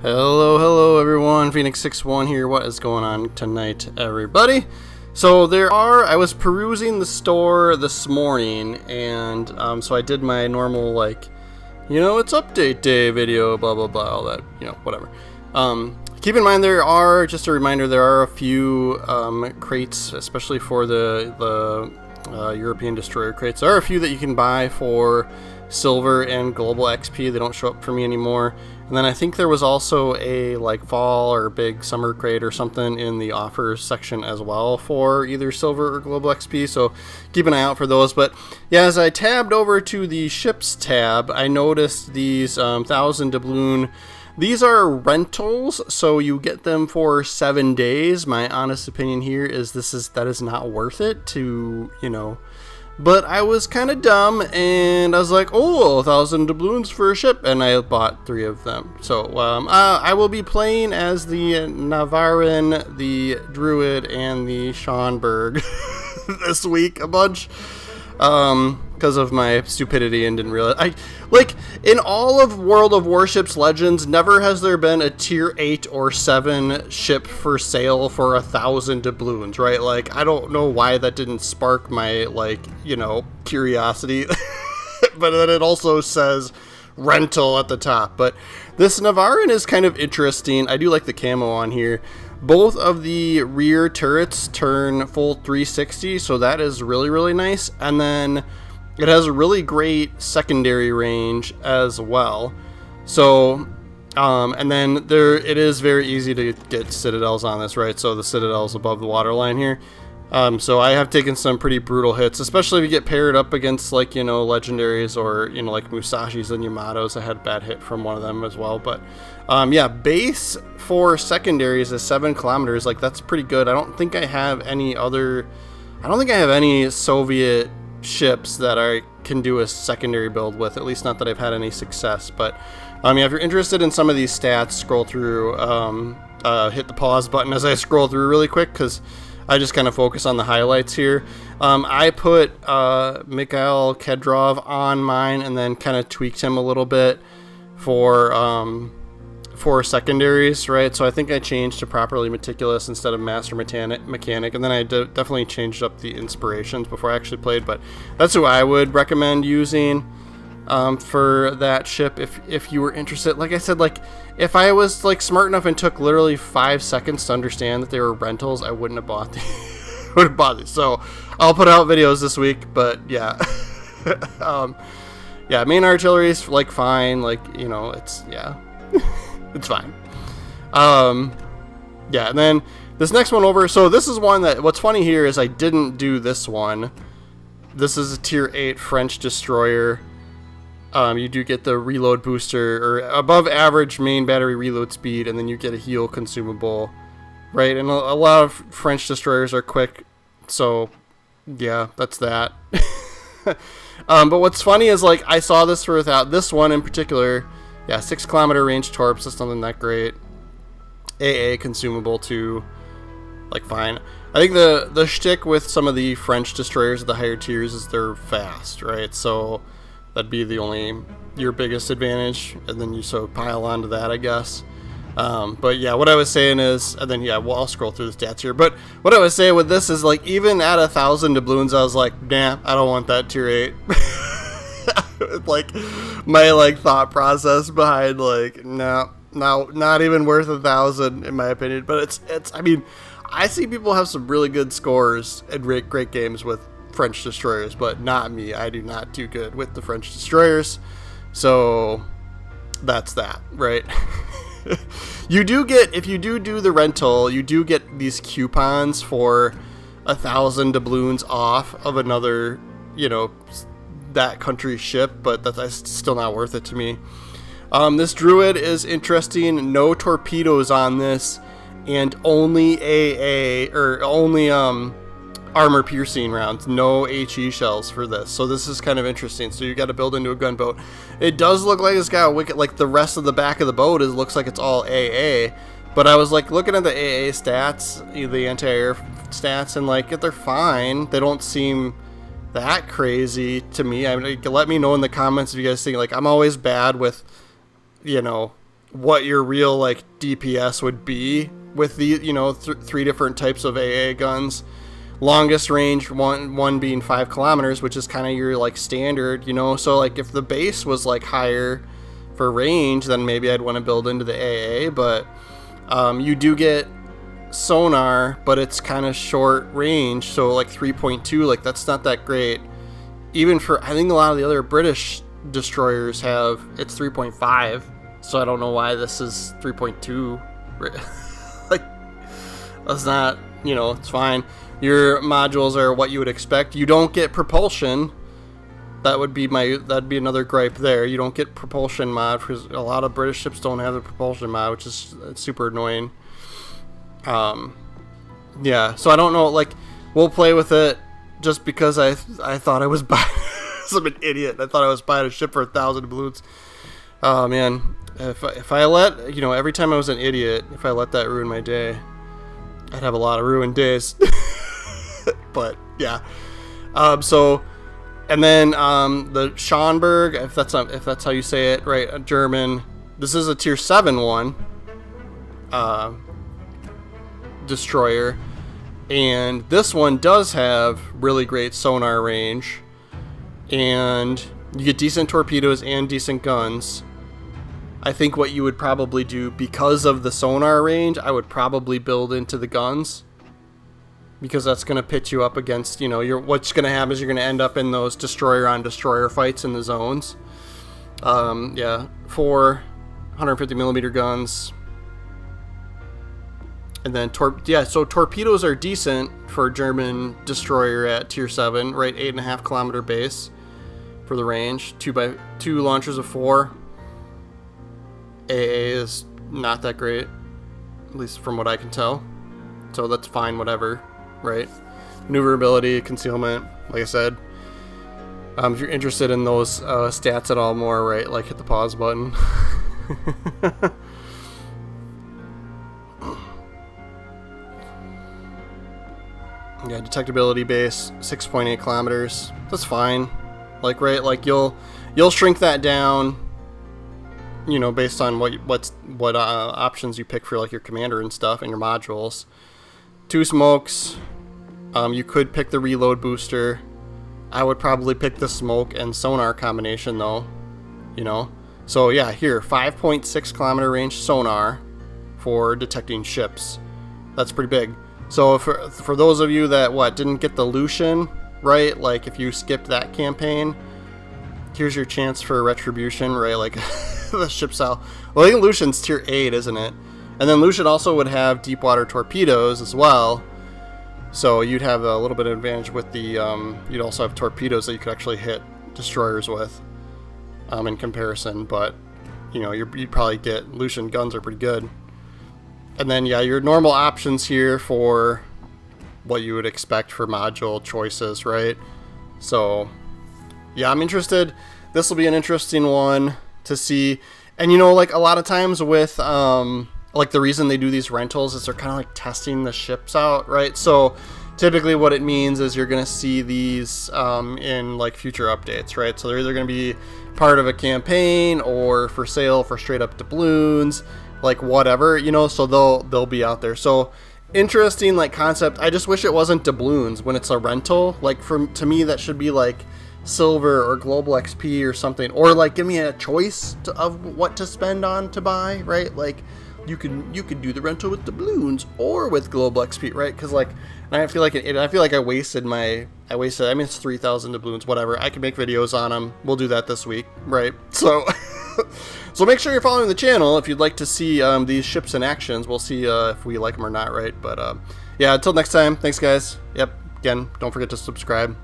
Hello everyone, Phoenix61 here. What is going on tonight, everybody? So I was perusing the store this morning, and so I did my normal, it's update day video, blah blah blah, all that, whatever. Keep in mind just a reminder, there are a few crates, especially for the European destroyer crates. There are a few that you can buy for silver and global XP. They don't show up for me anymore. And then I think there was also a fall or big summer crate or something in the offers section as well for either silver or global XP, so keep an eye out for those. But yeah, as I tabbed over to the ships tab, I noticed these 1,000 doubloon. These are rentals, so you get them for 7 days. My honest opinion here is that is not worth it to, But I was kind of dumb, and I was like, 1,000 doubloons for a ship, and I bought 3 of them. So I will be playing as the Navarin, the Druid, and the Schonberg this week a bunch. Because of my stupidity and didn't realize. In all of World of Warships Legends, never has there been a tier 8 or 7 ship for sale for 1,000 doubloons, right? I don't know why that didn't spark my, curiosity. But then it also says rental at the top. But this Navarin is kind of interesting. I do like the camo on here. Both of the rear turrets turn full 360, so that is really, really nice. And then it has a really great secondary range as well. So, and then it is very easy to get citadels on this, right? So the citadel's above the waterline here. So I have taken some pretty brutal hits, especially if you get paired up against legendaries or like Musashis and Yamatos. I had a bad hit from one of them as well. But yeah, base for secondaries is 7 kilometers. That's pretty good. I don't think I have any Soviet ships that I can do a secondary build with, at least not that I've had any success. But yeah, if you're interested in some of these stats, scroll through, hit the pause button as I scroll through really quick, because I just kind of focus on the highlights here. I put Mikhail Kedrov on mine and then kind of tweaked him a little bit for secondaries, right? So I think I changed to properly meticulous instead of master mechanic, and then I definitely changed up the inspirations before I actually played. But that's who I would recommend using for that ship if you were interested. Like I said, if I was smart enough and took literally 5 seconds to understand that they were rentals, I wouldn't have bought these. So I'll put out videos this week. But yeah, yeah, main artillery is fine. It's it's fine. Yeah, and then this next one over. So this is one that, what's funny here is I didn't do this one. This is a tier 8 French destroyer. You do get the reload booster, or above average main battery reload speed, and then you get a heal consumable, right? And a lot of French destroyers are quick, so yeah, that's that. But what's funny is I saw this without this one in particular. Yeah, 6 kilometer range torps. That's nothing that great. AA consumable too. Fine. I think the shtick with some of the French destroyers at the higher tiers is they're fast, right? So that'd be your biggest advantage, and then you pile onto that, I guess. But yeah, what I was saying is, and then yeah, I'll scroll through the stats here. But what I was saying with this is even at 1,000 doubloons, I was like, nah, I don't want that tier 8. My thought process behind no, not even worth 1,000 in my opinion. But it's I mean, I see people have some really good scores and great games with French destroyers, but not me. I do not do good with the French destroyers. So that's that, right? You do get, if you do the rental, you do get these coupons for 1,000 doubloons off of another, that country's ship, but that's still not worth it to me. This Druid is interesting. No torpedoes on this, and only AA, or only armor piercing rounds. No HE shells for this, so this is kind of interesting. So you got to build into a gunboat. It does look like it's got a wicked, the rest of the back of the boat looks like it's all AA. But I was looking at the AA stats, the anti-air stats, and they're fine. They don't seem that crazy to me. I mean, let me know in the comments if you guys think I'm always bad with what your real like DPS would be with the, you know, three different types of AA guns. Longest range one being 5 kilometers, which is kind of your like standard, you know. So like if the base was like higher for range, then maybe I'd want to build into the AA. But you do get sonar, but it's kind of short range, so like 3.2, like that's not that great. Even for, I think a lot of the other British destroyers have, it's 3.5, so I don't know why this is 3.2. Like, that's not, you know, it's fine. Your modules are what you would expect. You don't get propulsion. That'd be another gripe there. You don't get propulsion mod, because a lot of British ships don't have the propulsion mod, which is super annoying. Yeah, so I don't know, like, we'll play with it just because I thought I was buying, I'm an idiot. I thought I was buying a ship for 1,000 balloons. Oh man, if I let, you know, every time I was an idiot, if I let that ruin my day, I'd have a lot of ruined days. But yeah, so, and then the Schönberg, if that's how you say it, right? A German. This is a tier 7 one. Destroyer, and this one does have really great sonar range, and you get decent torpedoes and decent guns. I think what you would probably do, because of the sonar range, I would probably build into the guns, because that's going to pitch you up against, you know, what's going to happen is you're going to end up in those destroyer on destroyer fights in the zones. Yeah, 4 150 millimeter guns. And then, so torpedoes are decent for a German destroyer at tier 7, right? 8.5 kilometer base for the range. 2 launchers of 4. AA is not that great, at least from what I can tell. So that's fine, whatever, right? Maneuverability, concealment, like I said. If you're interested in those stats at all more, right? Like, hit the pause button. Yeah, detectability base 6.8 kilometers. That's fine. Like, right, like you'll shrink that down, you know, based on what options you pick for like your commander and stuff and your modules. 2 smokes. You could pick the reload booster. I would probably pick the smoke and sonar combination though, you know. So yeah, here, 5.6 kilometer range sonar for detecting ships. That's pretty big. So for those of you that didn't get the Lucian, right? Like if you skipped that campaign, here's your chance for retribution, right? Like the ship's out. Well, I think Lucian's tier 8, isn't it? And then Lucian also would have deep water torpedoes as well. So you'd have a little bit of advantage with the, you'd also have torpedoes that you could actually hit destroyers with in comparison. But, you know, you'd probably get Lucian guns are pretty good. And then, yeah, your normal options here for what you would expect for module choices, right? So, yeah, I'm interested. This will be an interesting one to see. And, you know, like a lot of times with, like the reason they do these rentals is they're kind of like testing the ships out, right? So typically what it means is you're going to see these in like future updates, right? So they're either going to be part of a campaign or for sale for straight up doubloons, like whatever, you know, so they'll be out there. So interesting like concept. I just wish it wasn't doubloons when it's a rental. Like to me that should be like silver or global XP or something, or like give me a choice of what to spend on to buy, right? Like you can do the rental with doubloons or with global XP, right? Because like, and I feel like I wasted. I mean, it's 3,000 doubloons, whatever. I can make videos on them. We'll do that this week, right? So so make sure you're following the channel if you'd like to see these ships in actions. We'll see if we like them or not, right? But yeah, until next time, thanks guys. Yep, again, don't forget to subscribe.